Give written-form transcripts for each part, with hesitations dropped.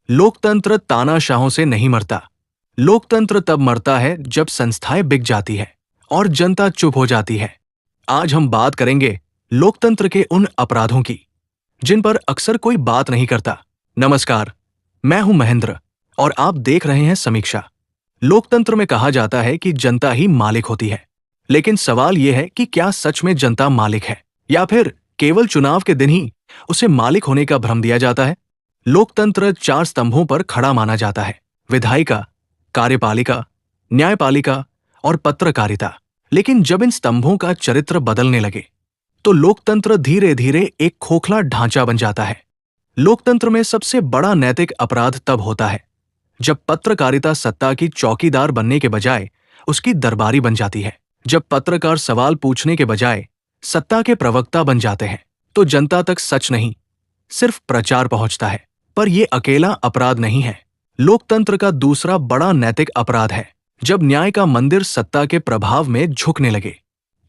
लोकतंत्र तानाशाहों से नहीं मरता। लोकतंत्र तब मरता है जब संस्थाएं बिक जाती है और जनता चुप हो जाती है। आज हम बात करेंगे लोकतंत्र के उन अपराधों की जिन पर अक्सर कोई बात नहीं करता। नमस्कार, मैं हूं महेंद्र और आप देख रहे हैं समीक्षा। लोकतंत्र में कहा जाता है कि जनता ही मालिक होती है, लेकिन सवाल यह है कि क्या सच में जनता मालिक है या फिर केवल चुनाव के दिन ही उसे मालिक होने का भ्रम दिया जाता है। लोकतंत्र 4 स्तंभों पर खड़ा माना जाता है: विधायिका, कार्यपालिका, न्यायपालिका और पत्रकारिता। लेकिन जब इन स्तंभों का चरित्र बदलने लगे तो लोकतंत्र धीरे धीरे एक खोखला ढांचा बन जाता है। लोकतंत्र में सबसे बड़ा नैतिक अपराध तब होता है जब पत्रकारिता सत्ता की चौकीदार बनने के बजाय उसकी दरबारी बन जाती है। जब पत्रकार सवाल पूछने के बजाय सत्ता के प्रवक्ता बन जाते हैं तो जनता तक सच नहीं, सिर्फ प्रचार पहुंचता है। पर यह अकेला अपराध नहीं है। लोकतंत्र का दूसरा बड़ा नैतिक अपराध है जब न्याय का मंदिर सत्ता के प्रभाव में झुकने लगे,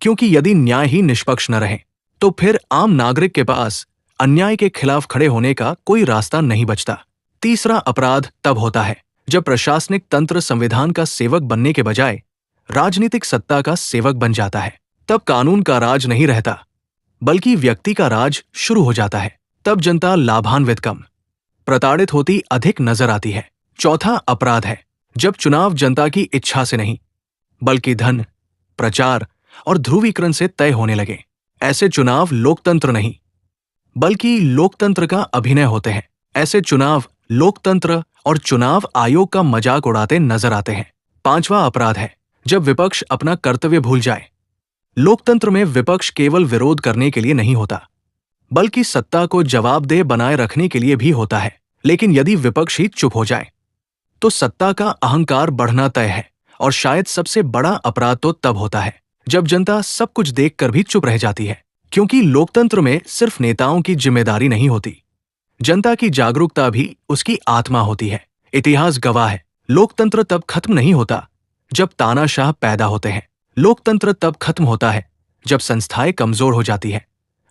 क्योंकि यदि न्याय ही निष्पक्ष न रहे तो फिर आम नागरिक के पास अन्याय के खिलाफ खड़े होने का कोई रास्ता नहीं बचता। तीसरा अपराध तब होता है जब प्रशासनिक तंत्र संविधान का सेवक बनने के बजाय राजनीतिक सत्ता का सेवक बन जाता है। तब कानून का राज नहीं रहता, बल्कि व्यक्ति का राज शुरू हो जाता है। तब जनता लाभान्वित कम, प्रताड़ित होती अधिक नजर आती है। चौथा अपराध है जब चुनाव जनता की इच्छा से नहीं, बल्कि धन, प्रचार और ध्रुवीकरण से तय होने लगे। ऐसे चुनाव लोकतंत्र नहीं, बल्कि लोकतंत्र का अभिनय होते हैं। ऐसे चुनाव लोकतंत्र और चुनाव आयोग का मजाक उड़ाते नजर आते हैं। पांचवा अपराध है जब विपक्ष अपना कर्तव्य भूल जाए। लोकतंत्र में विपक्ष केवल विरोध करने के लिए नहीं होता, बल्कि सत्ता को जवाबदेह बनाए रखने के लिए भी होता है। लेकिन यदि विपक्ष ही चुप हो जाए तो सत्ता का अहंकार बढ़ना तय है। और शायद सबसे बड़ा अपराध तो तब होता है जब जनता सब कुछ देखकर भी चुप रह जाती है, क्योंकि लोकतंत्र में सिर्फ नेताओं की जिम्मेदारी नहीं होती, जनता की जागरूकता भी उसकी आत्मा होती है। इतिहास गवाह है, लोकतंत्र तब खत्म नहीं होता जब तानाशाह पैदा होते हैं। लोकतंत्र तब खत्म होता है जब संस्थाएं कमजोर हो जाती है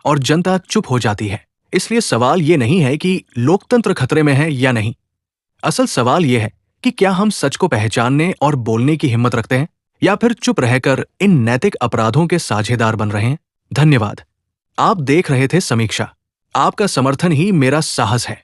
और जनता चुप हो जाती है। इसलिए सवाल ये नहीं है कि लोकतंत्र खतरे में है या नहीं। असल सवाल यह है कि क्या हम सच को पहचानने और बोलने की हिम्मत रखते हैं या फिर चुप रहकर इन नैतिक अपराधों के साझेदार बन रहे हैं। धन्यवाद। आप देख रहे थे समीक्षा। आपका समर्थन ही मेरा साहस है।